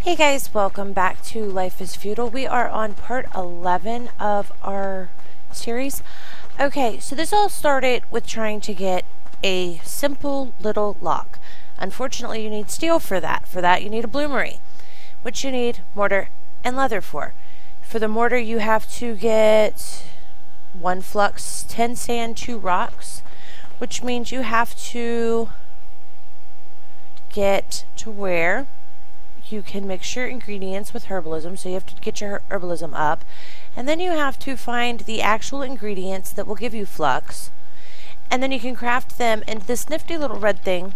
Hey guys, welcome back to Life is Feudal. We are on part 11 of our series. Okay, so this all started with trying to get a simple little lock. Unfortunately, you need steel for that. For that, you need a bloomery, which you need mortar and leather for. For the mortar, you have to get 1 flux, 10 sand, 2 rocks, which means you have to get to where you can mix your ingredients with herbalism, so you have to get your herbalism up, and then you have to find the actual ingredients that will give you flux, and then you can craft them into this nifty little red thing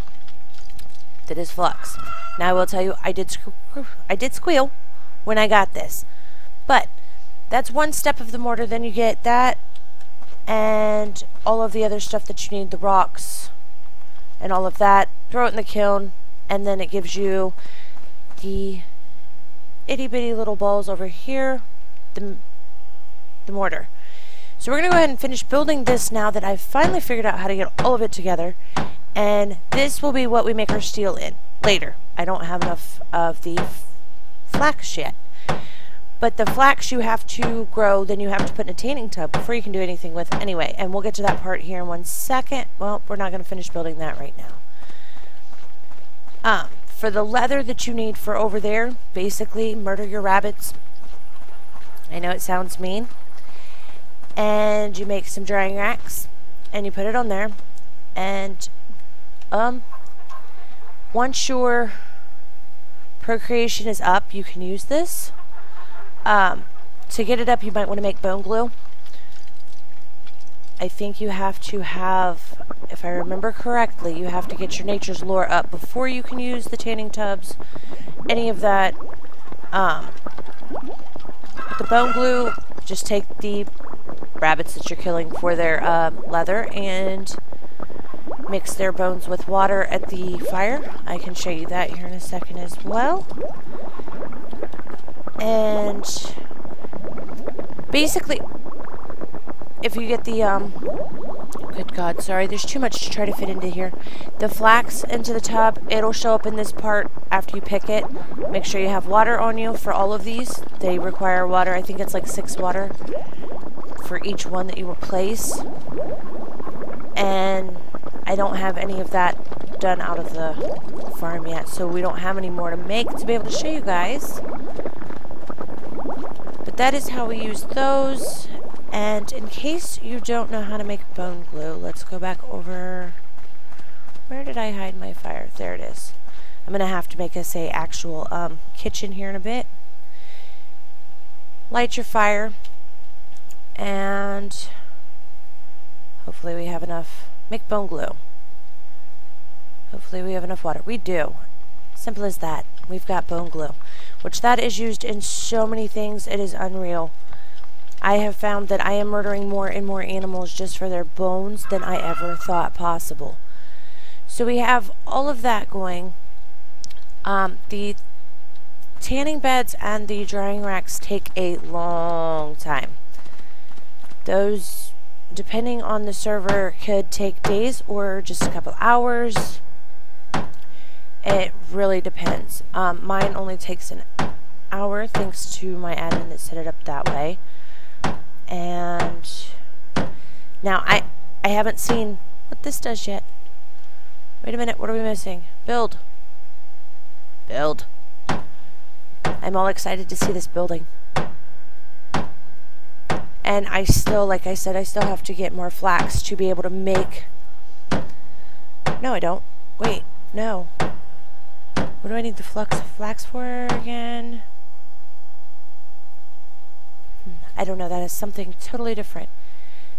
that is flux. Now I will tell you, I did squeal when I got this, but that's one step of the mortar. Then you get that and all of the other stuff that you need, the rocks and all of that, throw it in the kiln, and then it gives you the itty bitty little balls over here, the mortar. So we're going to go ahead and finish building this now that I've finally figured out how to get all of it together, and this will be what we make our steel in later. I don't have enough of the flax yet, but the flax you have to grow, then you have to put in a tanning tub before you can do anything with it anyway, and we'll get to that part here in 1 second. Well, we're not going to finish building that right now. For the leather that you need for over there, basically murder your rabbits. I know it sounds mean. And you make some drying racks and you put it on there. And once your procreation is up, you can use this. To get it up, you might want to make bone glue. I think you have to have, if I remember correctly, you have to get your nature's lore up before you can use the tanning tubs, any of that. The bone glue, just take the rabbits that you're killing for their leather and mix their bones with water at the fire. I can show you that here in a second as well. And basically, if you get the, good God, sorry, there's too much to try to fit into here. The flax into the tub, it'll show up in this part after you pick it. Make sure you have water on you for all of these. They require water. I think it's like 6 water for each one that you replace. And I don't have any of that done out of the farm yet, so we don't have any more to make to be able to show you guys. But that is how we use those. And in case you don't know how to make bone glue, let's go back over. Where did I hide my fire? There it is. I'm going to have to make us a actual kitchen here in a bit. Light your fire. And hopefully we have enough. Make bone glue. Hopefully we have enough water. We do. Simple as that. We've got bone glue, which that is used in so many things. It is unreal. I have found that I am murdering more and more animals just for their bones than I ever thought possible. So we have all of that going. The tanning beds and the drying racks take a long time. Those, depending on the server, could take days or just a couple hours. It really depends. Mine only takes an hour thanks to my admin that set it up that way. And now I haven't seen what this does yet. Wait a minute, what are we missing? Build. Build. I'm all excited to see this building. And I still, like I said, I still have to get more flax to be able to make... No, I don't. Wait, no. What do I need the flax for again? I don't know, that is something totally different.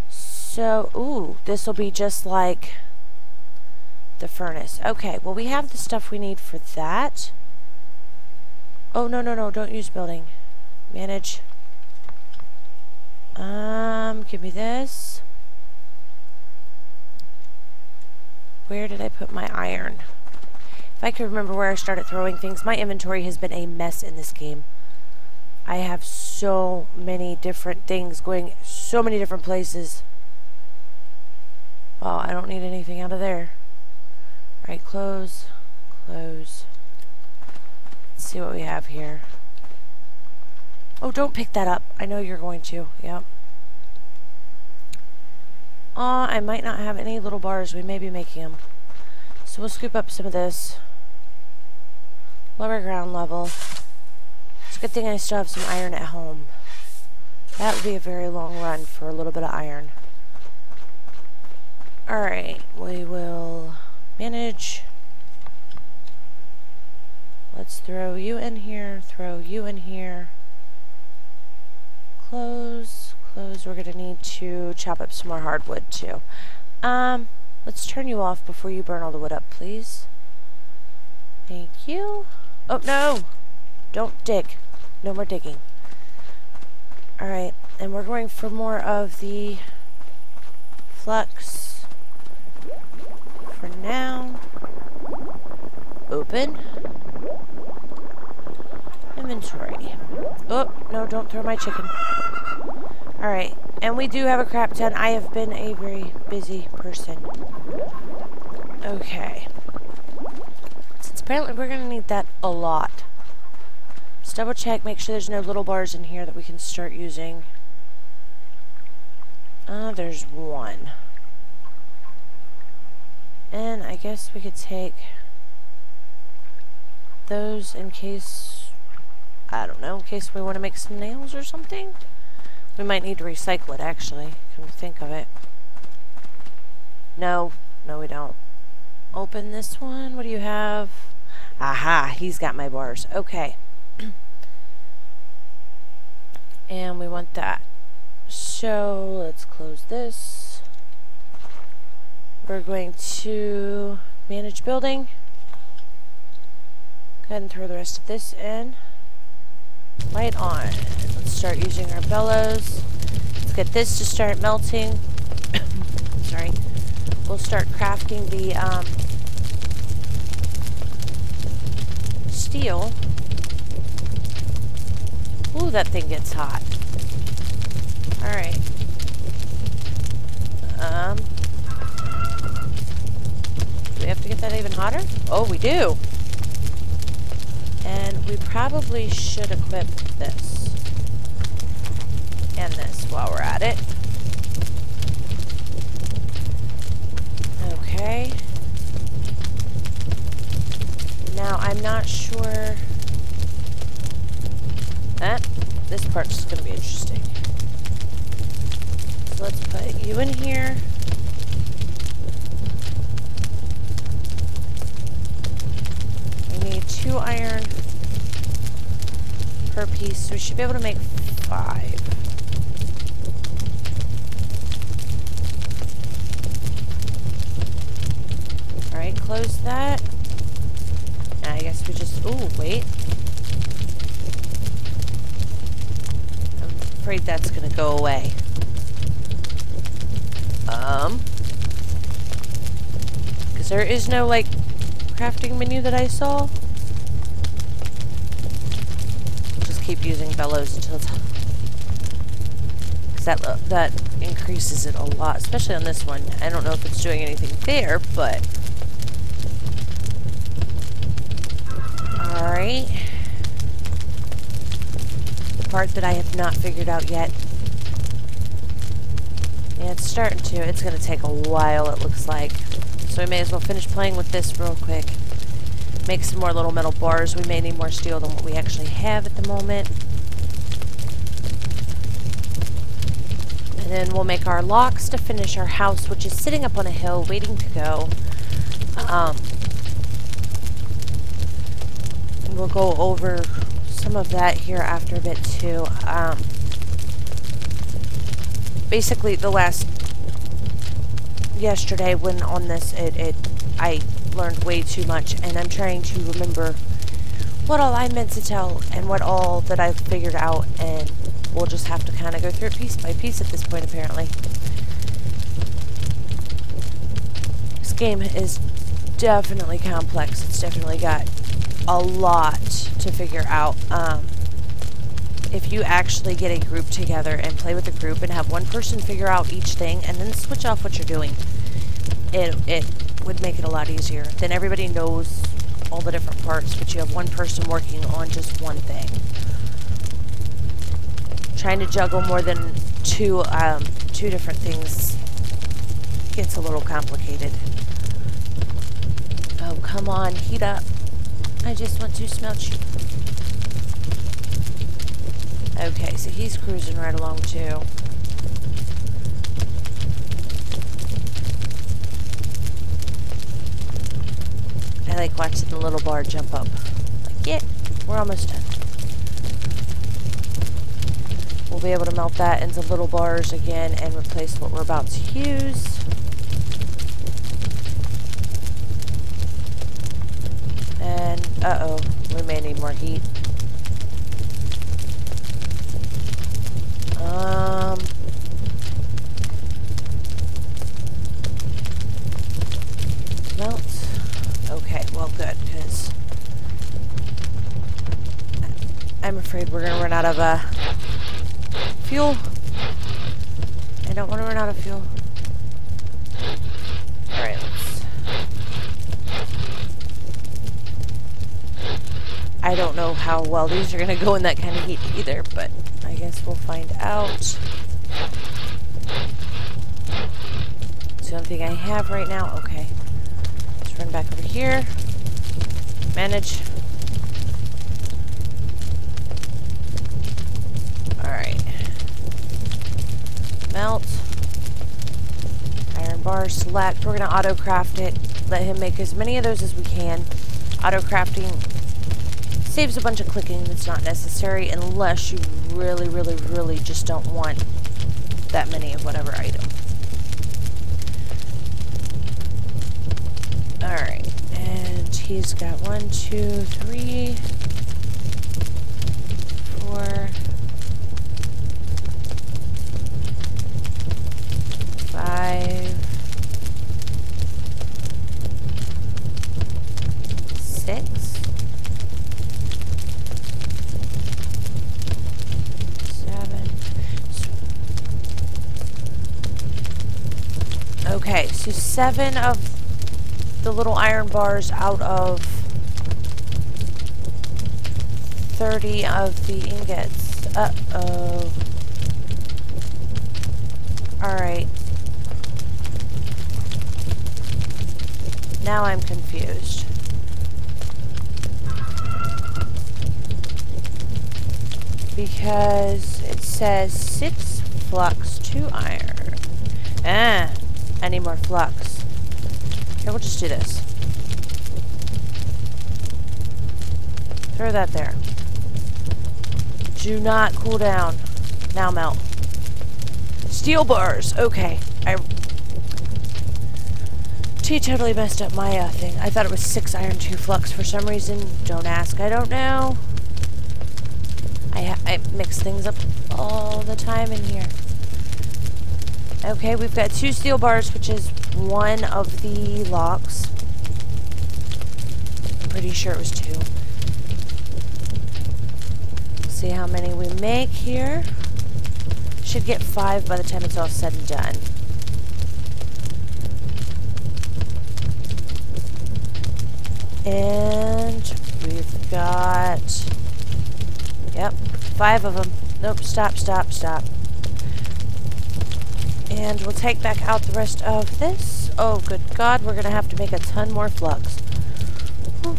So, ooh, this will be just like the furnace. Okay, well we have the stuff we need for that. Oh, no, don't use building. Manage. Give me this. Where did I put my iron? If I could remember where I started throwing things. My inventory has been a mess in this game. I have so many different things going so many different places. Well, I don't need anything out of there. Right, close, close. see what we have here. Oh, don't pick that up. I know you're going to. Yep. I might not have any little bars. We may be making them. So we'll scoop up some of this. Lower ground level. It's a good thing I still have some iron at home. That would be a very long run for a little bit of iron. Alright, we will manage. Let's throw you in here, throw you in here. Close. We're going to need to chop up some more hardwood too. Let's turn you off before you burn all the wood up, please. Thank you. Oh, no! Don't dig. No more digging. Alright, and we're going for more of the flux. For now. Open. Inventory. Oh, no, don't throw my chicken. Alright, and we do have a crap ton. I have been a very busy person. Okay. Since apparently we're going to need that a lot. Just double check, make sure there's no little bars in here that we can start using. There's one. And I guess we could take those in case, I don't know, in case we want to make some nails or something. We might need to recycle it, actually, come to think of it. No, we don't. Open this one. What do you have? Aha, he's got my bars. Okay. And we want that. So, let's close this. We're going to manage building. Go ahead and throw the rest of this in. Light on. Let's start using our bellows. Let's get this to start melting. Sorry. We'll start crafting the steel. Ooh, that thing gets hot. Alright. Do we have to get that even hotter? Oh, we do. And we probably should equip this. And this while we're at it. Okay. Now, I'm not sure... this part's going to be interesting. So let's put you in here. We need 2 iron per piece, so we should be able to make 5. Alright, close that. I guess we just... Ooh, wait. I'm afraid that's gonna go away. Because there is no, like, crafting menu that I saw. Just keep using bellows until it's... Because that increases it a lot, especially on this one. I don't know if it's doing anything there, but... Alright. The part that I have not figured out yet. Yeah, it's starting to. It's going to take a while, it looks like. So we may as well finish playing with this real quick. Make some more little metal bars. We may need more steel than what we actually have at the moment. And then we'll make our locks to finish our house, which is sitting up on a hill, waiting to go. And we'll go over some of that here after a bit, too. Basically, yesterday when on this, I learned way too much, and I'm trying to remember what all I meant to tell and what all that I've figured out, and we'll just have to kind of go through it piece by piece at this point, apparently. This game is definitely complex. It's definitely got a lot to figure out. If you actually get a group together and play with a group and have one person figure out each thing and then switch off what you're doing, it would make it a lot easier. Then everybody knows all the different parts, but you have one person working on just one thing. Trying to juggle more than two different things gets a little complicated. Oh, come on, heat up. I just want to smelt you. Okay, so he's cruising right along too. I like watching the little bar jump up. Like, yeah, we're almost done. We'll be able to melt that into little bars again and replace what we're about to use. And, uh-oh, we may need more heat. Melt. Okay, well, good, because I'm afraid we're going to run out of fuel. I don't want to run out of fuel. Alright, I don't know how well these are going to go in that kind of heat either, but I guess we'll find out. It's the only thing I have right now. Okay. Let's run back over here. Manage. Alright. Melt. Iron bar, select. We're going to auto-craft it. Let him make as many of those as we can. Auto-crafting saves a bunch of clicking that's not necessary unless you really, really, really just don't want that many of whatever item. Alright, and he's got 1, 2, 3, 4, 5, 6, 7. Okay, so 7 of the little iron bars out of 30 of the ingots. Uh-oh. Alright. Now I'm confused. Because it says 6 flux, 2 iron. I need more flux. Here, we'll just do this. Throw that there. Do not cool down. Now melt. Steel bars. Okay. I totally messed up my thing. I thought it was 6 iron, 2 flux for some reason. Don't ask. I don't know. I mix things up all the time in here. Okay, we've got 2 steel bars, which is 1 of the locks. Pretty sure it was 2. See how many we make here. Should get 5 by the time it's all said and done. And we've got, yep, 5 of them. Nope, stop. And we'll take back out the rest of this. Oh, good God, we're going to have to make a ton more flux. Whew.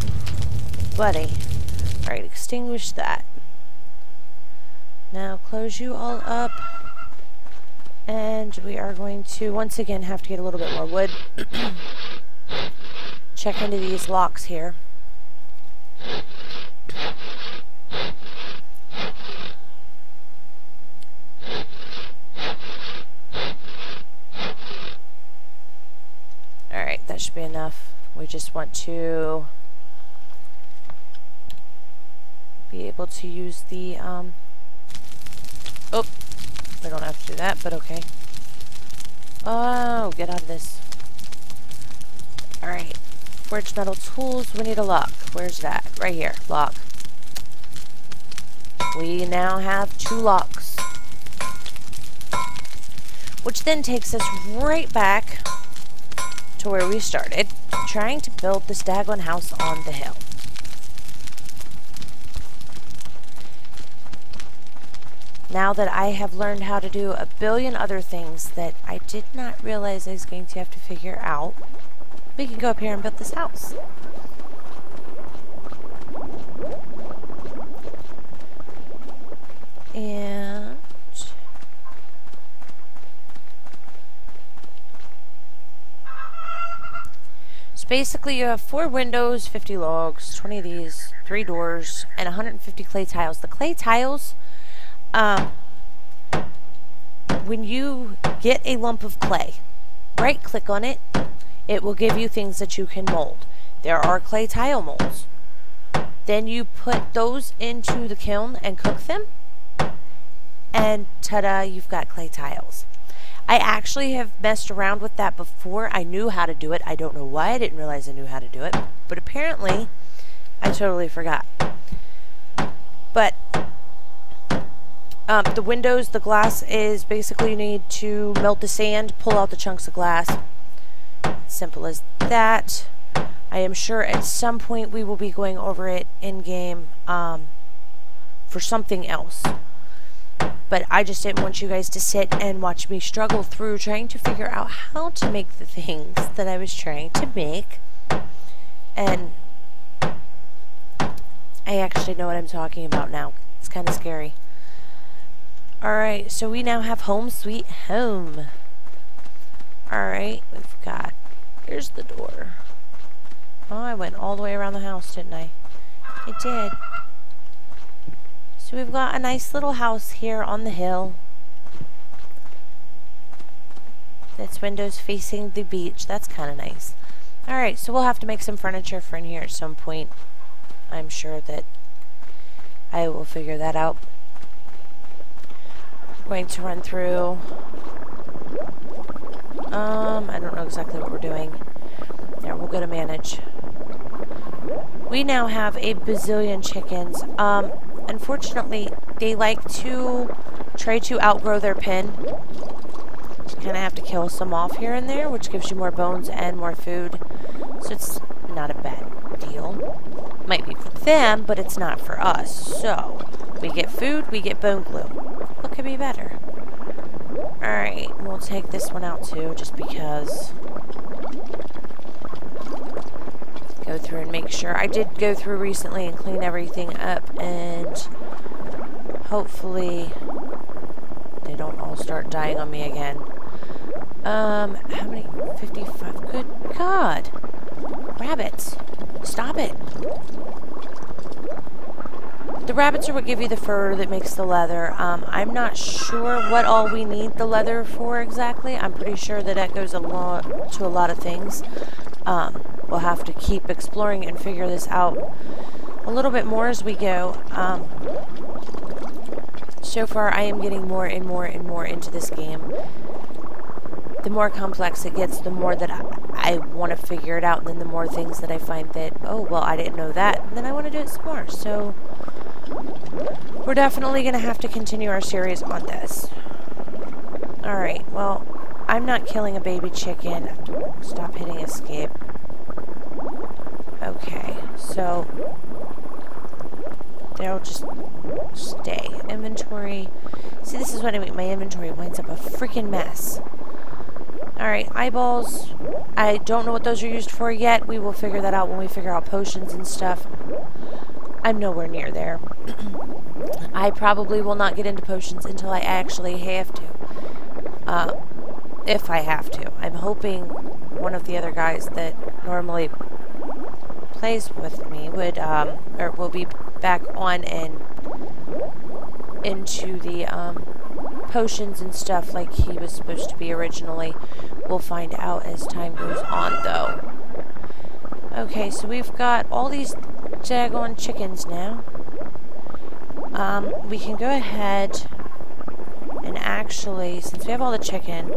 Buddy. Alright, extinguish that. Now close you all up. And we are going to, once again, have to get a little bit more wood. Check into these locks here. Alright, that should be enough. We just want to be able to use the, oh, we don't have to do that, but okay. Oh, get out of this. Alright, forged metal tools, we need a lock. Where's that? Right here, lock. We now have 2 locks. Which then takes us right back to where we started. trying to build this daggone house on the hill. Now that I have learned how to do a billion other things that I did not realize I was going to have to figure out, we can go up here and build this house. And so basically you have 4 windows, 50 logs, 20 of these, 3 doors, and 150 clay tiles. The clay tiles, when you get a lump of clay, right click on it, it will give you things that you can mold. There are clay tile molds. Then you put those into the kiln and cook them, and ta-da, you've got clay tiles. I actually have messed around with that before. I knew how to do it. I don't know why I didn't realize I knew how to do it, but apparently I totally forgot. But the windows, the glass is basically you need to melt the sand, pull out the chunks of glass. Simple as that. I am sure at some point we will be going over it in game for something else. But I just didn't want you guys to sit and watch me struggle through trying to figure out how to make the things that I was trying to make. And I actually know what I'm talking about now. It's kind of scary. Alright, so we now have home sweet home. Alright, we've got... Here's the door. Oh, I went all the way around the house, didn't I? I did. So we've got a nice little house here on the hill. That's windows facing the beach. That's kind of nice. Alright, so we'll have to make some furniture for in here at some point. I'm sure that I will figure that out. I'm going to run through. I don't know exactly what we're doing. There, we'll go to manage. We now have a bazillion chickens. Unfortunately, they like to try to outgrow their pen. You kind of have to kill some off here and there, which gives you more bones and more food. So it's not a bad deal. Might be for them, but it's not for us. So, we get food, we get bone glue. What could be better? Alright, we'll take this one out too, just because. Go through and make sure. I did go through recently and clean everything up, and hopefully they don't all start dying on me again. How many? 55. Good God. Rabbits. Stop it. The rabbits are what give you the fur that makes the leather. I'm not sure what all we need the leather for exactly. I'm pretty sure that that goes to a lot of things. We'll have to keep exploring and figure this out a little bit more as we go. So far, I am getting more and more and more into this game. The more complex it gets, the more that I want to figure it out, and then the more things that I find that, oh, well, I didn't know that, and then I want to do it some more. So we're definitely going to have to continue our series on this. Alright, well, I'm not killing a baby chicken. Stop hitting escape. Okay, so they'll just stay. Inventory. See, this is what I mean. My inventory winds up a freaking mess. Alright, eyeballs. I don't know what those are used for yet. We will figure that out when we figure out potions and stuff. I'm nowhere near there. I probably will not get into potions until I actually have to. If I have to. I'm hoping one of the other guys that normally plays with me would, or will be back on and into the, potions and stuff like he was supposed to be originally. We'll find out as time goes on, though. Okay, so we've got all these daggone chickens now. We can go ahead and actually, since we have all the chicken,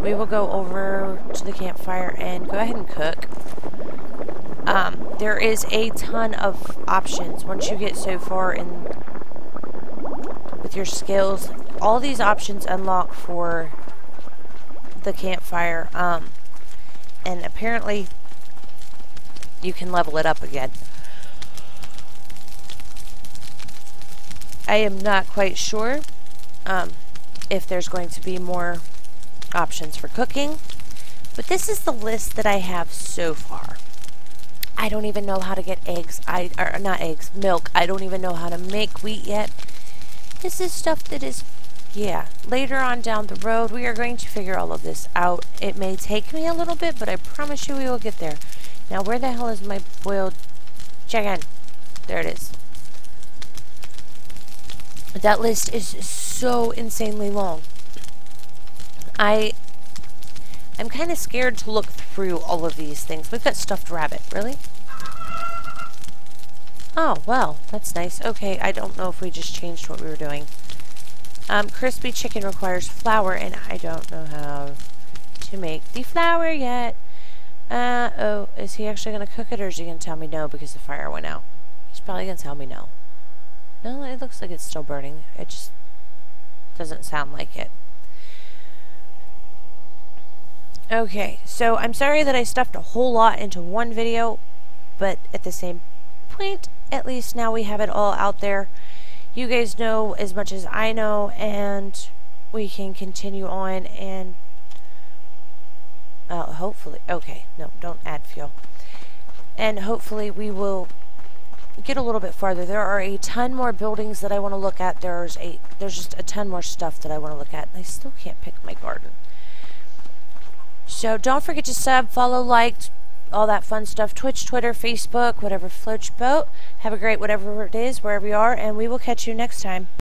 we will go over to the campfire and go ahead and cook. There is a ton of options once you get so far in with your skills. All these options unlock for the campfire. and apparently you can level it up again. I am not quite sure if there's going to be more options for cooking, but this is the list that I have so far. I don't even know how to get eggs, or not eggs, milk. I don't even know how to make wheat yet. This is stuff that is, yeah, later on down the road, we are going to figure all of this out. It may take me a little bit, but I promise you we will get there. Now, where the hell is my boiled chicken? There it is. That list is so insanely long. I'm kind of scared to look through all of these things. We've got stuffed rabbit. Really? Oh, well, that's nice. Okay, I don't know if we just changed what we were doing. Crispy chicken requires flour, and I don't know how to make the flour yet. Oh, is he actually going to cook it, or is he going to tell me no because the fire went out? He's probably going to tell me no. No, it looks like it's still burning. It just doesn't sound like it. Okay, so I'm sorry that I stuffed a whole lot into one video, but at the same point, at least now we have it all out there. You guys know as much as I know, and we can continue on and hopefully, okay, no, don't add fuel. And hopefully we will get a little bit farther. There are a ton more buildings that I want to look at. There's just a ton more stuff that I want to look at, and I still can't pick my garden. So don't forget to sub, follow, like, all that fun stuff. Twitch, Twitter, Facebook, whatever floats your boat. Have a great whatever it is, wherever you are, and we will catch you next time.